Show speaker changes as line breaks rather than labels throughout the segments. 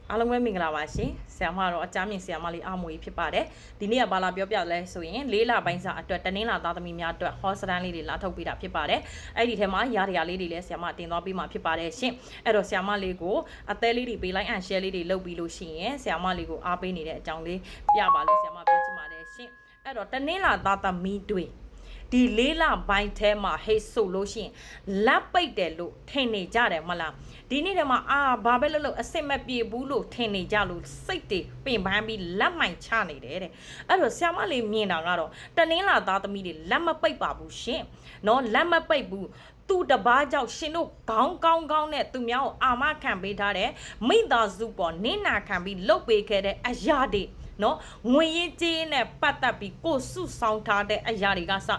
အားလုံးပဲမင်္ဂလာပါရှင်ဆရာမတော့အကြမ်းမြင့်ဆရာမလေးအားမွေဖြစ်ပါတယ်ဒီနေ့ကဘာလာပြောပြလဲဆိုရင်၄လပိုင်းစာအတွက်တနင်္လာသားသမီးများအတွက်ဟောစတန်လေးတွေလာထုတ်ပေးတာဖြစ်ပါတယ်အဲ့ဒီထဲမှာရာတရားလေးတွေလည်းဆရာမတင်သွားပေးမှာဖြစ်ပါတယ်ရှင်အဲ့တော့ဆရာမလေးကိုအသေးလေးတွေပေးလိုက်and share လေးတွေလုပ်ပြီးလို့ရှိရင်ဆရာမလေးကိုအားပေးနေတဲ့အကြောင်းလေးပြပါလို့ဆရာမပြောချင်ပါတယ်ရှင်အဲ့တော့တနင်္လာသားသမီးတွေဒီလေးလပိုင်းထဲမှာဟိတ်ဆိုလို့ရှိရင်လက်ပိတ်တယ်လို့ထင်နေကြတယ်မလားဒီနေ့တည်းမှာဘာပဲလို့အစစ်မပြေဘူးလို့ထင်နေကြလို့စိတ်တွေပင်ပန်းပြီးလက်မိုင်ချနေတယ်တဲ့အဲ့တော့ဆရာမလေးမြင်တာကတော့တနင်္လာသားသမီးတွေလက်မပိတ်ပါဘူးရှင်နော်လက်မပိတ်ဘူးသူတပားကြောင့်ရှင်တို့ခေါင်းကောင်းနဲ့သူများကိုအာမခံပေးထားတဲ့မိသားစုပေါ်နင်းနာခံပြီးလှုပ်ပေးခဲ့တဲ့အရာတွေနော်ငွေရေးကြေးနဲ့ပတ်သက်ပြီးကိုစုဆောင်ထားတဲ့အရာတွေကစ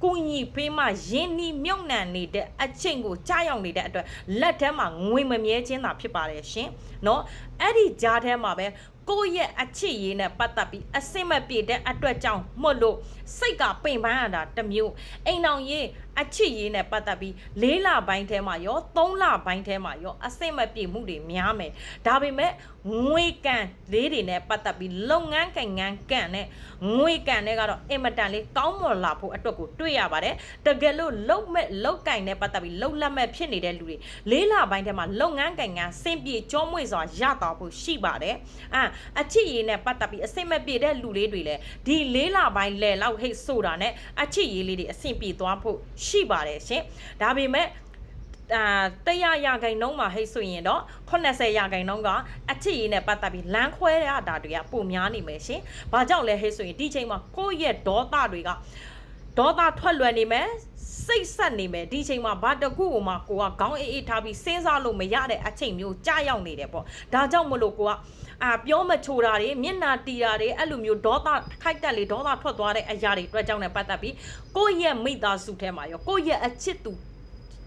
ကိုညီဖေးမှရင်းနှီးမြုပ်နှံနေတဲ့အချင်းကိုကြားရောက်နေတဲ့အတွက်လက်ထဲမှာငွေမမြဲခြင်းသာဖြစ်ပါတယ်ရှင်နော်အဲ့ဒီကြားထဲမှာပဲကိုယ့်ရဲ့အချစ်ရေးနဲ့ပတ်သက်ပြီးအစင်မပြေတဲ့အတွက်ကြောင့်မို့လို့စိတ်ကပင်ပန်းရတာတစ်မျိုးအိမ်အောင်ရေးအချစ်ရေးနဲ့ပတ်သက်ပြီး၄လပိုင်းထဲမှာရော၃လပိုင်းထဲမှာရောအစင်မပြေမှုတွေများမယ်ဒါပေမဲ့ငွေကန်လေးတွေနဲ့ပတ်သက်ပြီးလုပ်ငန်းကိုင်ငန်းကန်နဲ့ငွေကန်တွေကတော့အင်မတန်လေးကောင်းမွန်လာဖို့အတွက်ကိုတွေ့ရပါတယ်တကယ်လို့လုပ်မဲ့လုပ်ကင်နဲ့ပတ်သက်ပြီးလုပ်လက်မဲ့ဖြစ်နေတဲ့လူတွေ၄လပိုင်းထဲမှာလုပ်ငန်းကိုင်ငန်းစင်ပြေကြောမွေ့စွာရတော့ဖို့ရှိပါတယ်အချစ်ရေးနဲ့ပတ်သက်ပြီးအစင်မပြေတဲ့လူလေးတွေလည်းဒီ၄လပိုင်းလဲလောက်ဟိတ်ဆိုတာနဲ့အချစ်ရေးလေးတွေအစင်ပြေသွားဖို့ရှိပါတယ်ရှင်ဒါပေမဲ့100ရာခိုင်နှုန်းမှာဟိတ်ဆိုရင်တော့80ရာခိုင်နှုန်းကအချစ်ရေးနဲ့ပတ်သက်ပြီးလမ်းခွဲရတာတွေကပုံများနေမယ်ရှင်။ဘာကြောင့်လဲဟိတ်ဆိုရင်ဒီချိန်မှာကိုယ့်ရဲ့ဒေါသတွေကဒေါသထွက်လွယ်နေမယ်စိတ်ဆက်နေမယ်ဒီချိန်မှာဘာတကူကိုမှကိုကခေါင်းအေးထားပြီးစဉ်းစားလို့မရတဲ့အချိန်မျိုးကြာရောက်နေတယ်ပေါ့ဒါကြောင့်မလို့ကိုကပြောမချိုတာတွေမျက်နာတီတာတွေအဲ့လိုမျိုးဒေါသခိုက်တက်လေဒေါသထွက်သွားတဲ့အရာတွေအတွက်ကြောင့်လည်းပတ်သက်ပြီးကိုယ့်ရဲ့မိသားစုထဲမှာရောကိုယ့်ရဲ့အချစ်သူ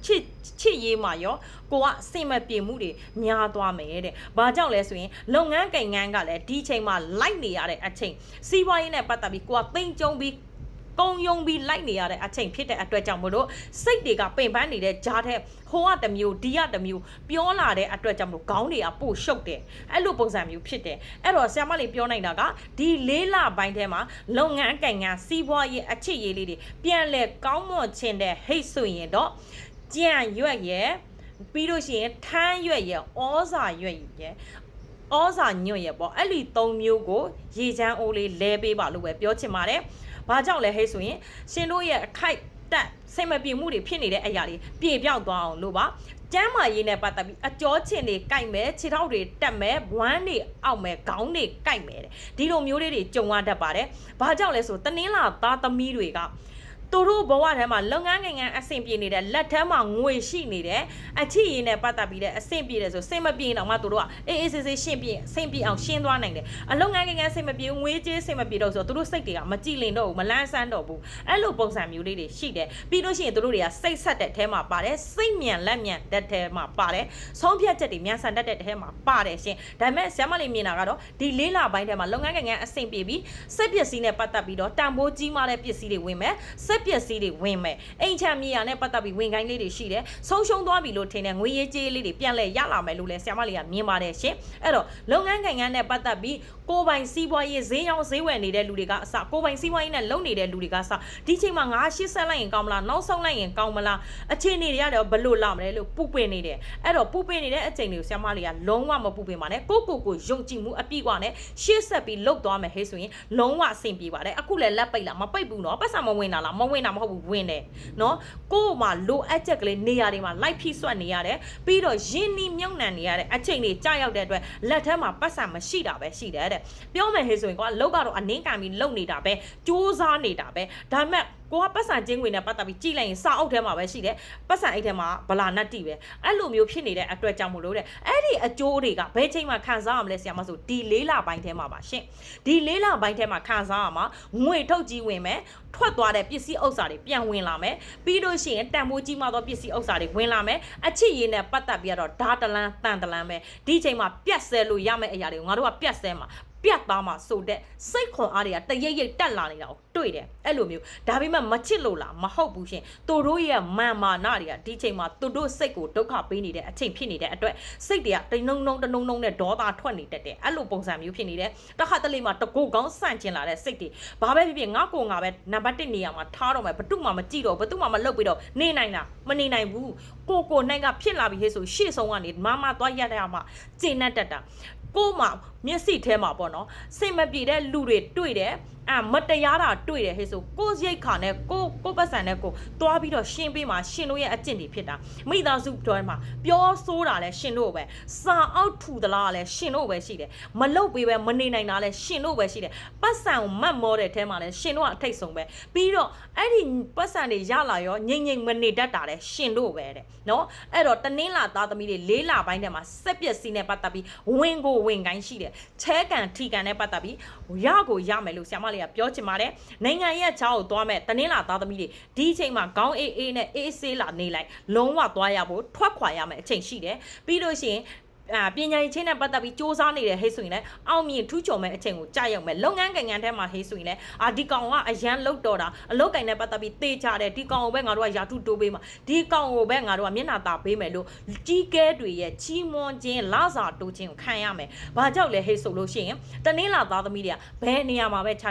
ချစ်ရေးမှာရောကိုကစင်မပြေမှုတွေများသွားမယ်တဲ့။ဘာကြောင့်လဲဆိုရင်လုပ်ငန်းကိန်းငန်းကလည်းဒီချိန်မှာလိုက်နေရတဲ့အချိန်စီးပွားရေးနဲ့ပတ်သက်ပြီးကိုကသိမ့်ကြုံပြီးကုံယုံပြီးလိုက်နေရတဲ့အချိန်ဖြစ်တဲ့အတွက်ကြောင့်မလို့စိတ်တွေကပင်ပန်းနေတဲ့ကြားထဲဟိုကတမျိုးဒီကတမျိုးပြောလာတဲ့အတွက်ကြောင့်မလို့ခေါင်းတွေကပို့ရှုပ်တယ်အဲ့လိုပုံစံမျိုးဖြစ်တယ်အဲ့တော့ဆရာမလေးပြောနိုင်တာကဒီ၄လပိုင်းထဲမှာလုပ်ငန်းကိန်းငန်းစီးပွားရေးအချစ်ရေးလေးတွေပြန်လဲကောင်းမွန်ခြင်းတဲ့ဟိတ်ဆိုရင်တော့ကြံရွက်ရဲ့ပြီးလို့ရှိရင်ထမ်းရွက်ရဲ့ဩဇာရွက်ရဲ့ဩဇာညွန့်ရဲ့ပေါ့အဲ့ဒီ၃မျိုးကိုရေချမ်းအိုးလေးလဲပေးပါလို့ပဲပြောချင်ပါတယ်ဘာကြောင့်လဲဟဲ့ဆိုရင်ရှင်တို့ရဲ့အခိုက်တက်စိတ်မပြေမှုတွေဖြစ်နေတဲ့အရာတွေပြေပြောက်သွားအောင်လို့ပါကျမ်းမာရေးနဲ့ပတ်သက်ပြီးအကျော်ချင်တွေကြိုက်မယ်ခြေထောက်တွေတက်မယ်ဝမ်းတွေအောက်မယ်ခေါင်းတွေကြိုက်မယ်တဲ့ဒီလိုမျိုးလေးတွေကြုံရတတ်ပါတယ်ဘာကြောင့်လဲဆိုတနင်္လာသားသမီးတွေကသူတို့ဘဝထဲမှာလုပ်ငန်းကိန်းအဆင်ပြေနေတဲ့လက်ထဲမှာငွေရှိနေတဲ့အချစ်ရည်နဲ့ပတ်သက်ပြီးတဲ့အဆင်ပြေတယ်ဆိုစိတ်မပြေတော့မှသူတို့ကအေးအေးဆေးဆေးရှင်းပြေအဆင်ပြေအောင်ရှင်းသွားနိုင်တယ်အလုပ်ငန်းကိန်းစိတ်မပြေငွေကြေးစိတ်မပြေတော့ဆိုသူတို့စိတ်တွေကမကြည်လင်တော့ဘူးမလန်းဆန်းတော့ဘူးအဲ့လိုပုံစံမျိုးလေးတွေရှိတယ်ပြီးလို့ရှိရင်သူတို့တွေကစိတ်ဆက်တဲ့ထဲမှာပါတယ်စိတ်မြန်လက်မြန်တဲ့ထဲမှာပါတယ်ဆုံးဖြတ်ချက်တွေမြန်ဆန်တဲ့ထဲမှာပါတယ်ရှင်ဒါပေမဲ့ဆရာမလေးမြင်တာကတော့ဒီ၄လပိုင်းထဲမှာလုပ်ငန်းကိန်းအဆင်ပြေပြီးစိတ်ပစ္စည်းနဲ့ပတ်သက်ပြီးတော့တန်ဖိုးကြီးမားတဲ့ပစ္စည်းတွေဝင်မယ်ပစ္စည်းတွေဝင်မယ်အိမ်ချမ်းမြေယာနဲ့ပတ်သက်ပြီးဝင်ခိုင်းလေးတွေရှိတယ်ဆုံးရှုံးသွားပြီလို့ထင်တဲ့ငွေရေးကြေးလေးတွေပြန်လဲရလာမယ်လို့လဲဆရာမလေးကမြင်ပါတယ်ရှင်အဲ့တော့လုပ်ငန်းကိန်းနဲ့ပတ်သက်ပြီးကိုယ်ပိုင်စီးပွားရေးဈေးရောင်းဈေးဝယ်နေတဲ့လူတွေကအစကိုယ်ပိုင်စီးပွားရေးနဲ့လုပ်နေတဲ့လူတွေကစဒီချိန်မှာငါ80လိုက်ရင်ကောင်းမလားနောက်ဆုံးလိုက်ရင်ကောင်းမလားအခြေအနေတွေကတော့ဘလို့လာမလဲလို့ပူပင်နေတယ်အဲ့တော့ပူပင်နေတဲ့အချိန်တွေကိုဆရာမလေးကလုံးဝမပူပင်ပါနဲ့ကိုယုံကြည်မှုအပြည့်အဝနဲ့ရှေ့ဆက်ပြီးလုပ်သွားမယ်ဟဲ့ဆိုရင်လုံးဝအဆင်ပြေပါတယ်အခုလည်းလက်ပိတ်လားမပိတ်ဘူးနော်ပတ်စံမဝင်တာလားမဝင်တာမဟုတ်ဘူးဝင်တယ်နော်ကို့မှာလိုအပ်ချက်ကလေးနေရာတွေမှာလိုက်ဖိဆွတ်နေရတယ်ပြီးတော့ရင်းနှီးမြုပ်နှံနေရတဲ့အချိန်တွေကြာရောက်တဲ့အတွက်လက်ထဲမှာပတ်စံမရှိတာပဲရှိတယ်တဲ့ပြောမယ်ဟေးဆိုရင်ကွာလောက်ကတော့အနင်းကံပြီးလုံနေတာပဲစူးစားနေတာပဲဒါပေမဲ့ကိုကပတ်စံချင်းဝင်နဲ့ပတ်သက်ပြီးကြည်လိုက်ရင်စာအုပ်ထဲမှာပဲရှိတယ်ပတ်စံအိတ်ထဲမှာဗလာနတ်တိပဲအဲ့လိုမျိုးဖြစ်နေတဲ့အတွက်ကြောင့်မလို့တဲ့အဲ့ဒီအကျိုးတွေကဘယ်ချိန်မှခံစားရမလဲဆရာမဆိုဒီ၄လပိုင်းထဲမှာပါရှင်ဒီ၄လပိုင်းထဲမှာခံစားရမှာငွေထုတ်ကြီးဝင်မယ်ထွက်သွားတဲ့ပစ္စည်းဥစ္စာတွေပြန်ဝင်လာမယ်ပြီးလို့ရှိရင်တန်ဖိုးကြီးမှသောပစ္စည်းဥစ္စာတွေဝင်လာမယ်အချစ်ရည်နဲ့ပတ်သက်ပြီးတော့ဓာတလန်းတန်တလန်းပဲဒီချိန်မှာပြတ်ဆဲလို့ရမယ့်အရာတွေကိုငါတို့ကပြတ်ဆဲမှာ ပြတ်သားမှာဆိုတဲ့စိတ်ခွန်အားတွေကတရိပ်ရိပ်တက်လာနေတာကိုတွေ့တယ်အဲ့လိုမျိုးဒါပေမဲ့မချစ်လို့လားမဟုတ်ဘူးရှင်သူတို့ရဲ့မာမာနတွေကဒီချိန်မှာသူတို့စိတ်ကိုဒုက္ခပေးနေတဲ့အချိန်ဖြစ်နေတဲ့အတွက်စိတ်တွေကတနုံနုံနဲ့ဒေါသထွက်နေတတ်တယ်အဲ့လိုပုံစံမျိုးဖြစ်နေတယ်တခါတလေမှာတကူကောင်းဆန့်ကျင်လာတဲ့စိတ်တွေဘာပဲဖြစ်ဖြစ်ငါကိုငါပဲနံပါတ်1နေရာမှာထားတော့မယ်ဘသူမှမကြည့်တော့ဘသူမှမလုပ်ပြီးတော့နေနိုင်လားမနေနိုင်ဘူးကိုနိုင်ကဖြစ်လာပြီဟဲ့ဆိုရှေ့ဆုံးကနေမမသွားရတဲ့မှာကျင့်တတ်တာကိုမှမျက်စိထဲမှာပေါ့နော်စိတ်မပြေတဲ့လူတွေတွေ့တယ်မတရားတာတွေ့တယ်ဟဲ့ဆိုကိုရိတ်ခါနဲ့ကိုပတ်စံနဲ့ကိုတွားပြီးတော့ရှင်းပေးမှာရှင်တို့ရဲ့အကျင့်တွေဖြစ်တာမိသားစုတော်မှာပြောဆိုးတာလဲရှင်တို့ပဲစာအောက်ထူသလားလဲရှင်တို့ပဲရှိတယ်မလုတ်ပေးပဲမနေနိုင်တာလဲရှင်တို့ပဲရှိတယ်ပတ်စံကိုမတ်မောတဲ့အဲမှာလဲရှင်တို့ကအထိတ်ဆုံးပဲပြီးတော့အဲ့ဒီပတ်စံတွေရလာရောငိမ့်မနေတတ်တာလဲရှင်တို့ပဲတဲ့နော်အဲ့တော့တနင်းလာသားသမီးတွေ၄လပိုင်းထဲမှာစက်ပက်စီးနဲ့ပတ်သက်ပြီးဝင်ကိုဝင်ကိုင်းရှိတယ်ချဲကန်ထီကန်နဲ့ပတ်သက်ပြီးရကိုရမယ်လို့ဆရာမလေးကပြောချင်ပါတယ်နိုင်ငံရဲ့ချောင်းကိုသွားမဲ့တနင်္လာသားသမီးတွေဒီအချိန်မှာခေါင်းအေးနဲ့အေးဆေးလာနေလိုက်လုံးဝသွားရဖို့ထွက်ခွာရမယ်အချိန်ရှိတယ်ပြီးလို့ရှိရင်ပညာရေးချင်းနဲ့ပတ်သက်ပြီးစ조사နေတဲ့ဟဲ့ဆိုရင်လည်းအောင်မြင်ထူးချော်မဲ့အချိန်ကိုကြာရောက်မဲ့လုပ်ငန်းကံထဲမှာဟဲ့ဆိုရင်လည်းဒီကောင်ကအရန်လုတ်တော်တာအလုတ်ကင်နဲ့ပတ်သက်ပြီးတေးချတယ်ဒီကောင်ကိုပဲငါတို့ကယာထုတိုးပေးမှာဒီကောင်ကိုပဲငါတို့ကမျက်နှာသာပေးမယ်လို့ကြီးကဲတွေရဲ့ချီးမွမ်းခြင်းလစာတိုးခြင်းကိုခံရမယ်ဘာကြောင့်လဲဟဲ့ဆိုလို့ရှိရင်တနင်္လာသားသမီးတွေကဘယ်နေရာမှာပဲချ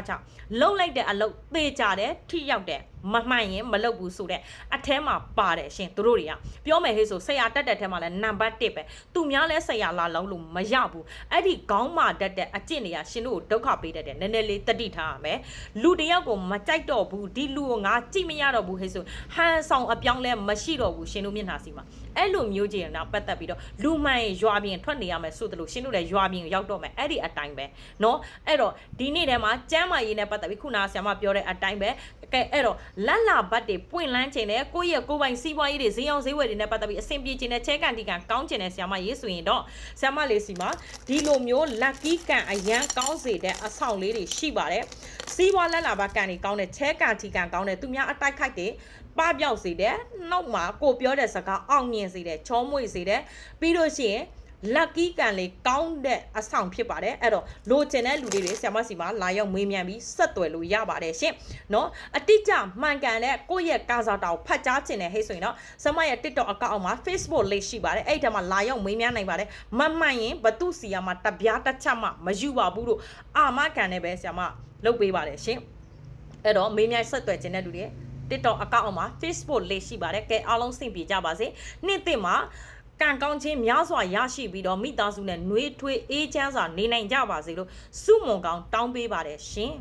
လုံလိုက်တဲ့အလုတ်တေးချတယ်ထိရောက်တယ်မမှန်ရင်မလုပ်ဘူးဆိုတဲ့အထဲမှာပါတယ်ရှင်သူတို့တွေကပြောမယ်ဟေးဆိုဆရာတက်တဲ့ထဲမှာလဲနံပါတ်1ပဲသူများလဲဆရာလာလုံးလို့မရဘူးအဲ့ဒီခေါင်းမာတက်တဲ့အကျင့်တွေကရှင်တို့ကိုဒုက္ခပေးတတ်တယ်နည်းနည်းလေးတတိထားရမယ်လူတယောက်ကိုမကြိုက်တော့ဘူးဒီလူကိုငါကြည့်မရတော့ဘူးဟေးဆိုဟန်ဆောင်အပြောင်းလဲမရှိတော့ဘူးရှင်တို့မျက်နှာစီမှာအဲ့လိုမျိုးကြီးတော့ပတ်သက်ပြီးတော့လူမှန်ရွာပြင်ထွက်နေရမယ်ဆိုတယ်လို့ရှင်တို့လည်းရွာပြင်ရောက်တော့မယ်အဲ့ဒီအတိုင်းပဲเนาะအဲ့တော့ဒီနေ့ထဲမှာကျမ်းမာရေးနဲ့ပတ်သက်ပြီးခုနကဆရာမပြောတဲ့အတိုင်းပဲကဲအဲ့တော့လက်လာဘတ်တွေပွင့်လန်းခြင်းနဲ့ကိုယ့်ရဲ့ကိုယ်ပိုင်စီးပွားရေးတွေဈေးအောင်ဈေးဝယ်တွေနဲ့ပတ်သက်ပြီးအဆင်ပြေခြင်းနဲ့ချဲကန်တီကန်ကောင်းခြင်းနဲ့ဆရာမရေးဆိုရင်တော့ဆရာမလေးစီမှာဒီလိုမျိုး lucky ကန်အရန်ကောင်းစေတဲ့အဆောင်လေးတွေရှိပါတယ်စီးပွားလက်လာဘတ်ကန်တွေကောင်းတဲ့ချဲကန်တီကန်ကောင်းတဲ့သူများအတိုက်ခိုက်တွေပပြောက်စေတယ်နောက်မှာကိုပြောတဲ့စကားအောင်မြင်စေတယ်ချောမွေ့စေတယ်ပြီးလို့ရှိရင် lucky ကန်လေးကောင်းတဲ့အဆောင်ဖြစ်ပါတယ်အဲ့တော့လိုချင်တဲ့လူတွေဆရာမစီမှာလာရောက်မေးမြန်းပြီးဆက်သွယ်လို့ရပါတယ်ရှင်เนาะအတိအကျမှန်ကန်တဲ့ကိုယ့်ရဲ့ကာစာတာကိုဖတ်ကြားခြင်းနဲ့ဟဲ့ဆိုရင်တော့ဆရာမရဲ့ TikTok အကောင့်မှာ Facebook လေးရှိပါတယ်အဲ့ဒီထဲမှာလာရောက်မေးမြန်းနိုင်ပါတယ်မမှန်ရင်ဘသူစီယာမှာတပြားတစ်ချက်မှမယူပါဘူးလို့အာမခံနဲ့ပဲဆရာမလုပ်ပေးပါတယ်ရှင်အဲ့တော့မေးမြန်းဆက်သွယ်ခြင်းတဲ့လူတွေ TikTok အကောင့်မှာ Facebook လေးရှိပါတယ်ကဲအားလုံးဆင်ပြေကြပါစေနေ့တစ်မှာကံကောင်းခြင်းများစွာရရှိပြီးတော့မိသားစုနဲ့နှွေးထွေးအေးချမ်းစွာနေနိုင်ကြပါစေလို့ဆုမွန်ကောင်းတောင်းပေးပါတယ်ရှင်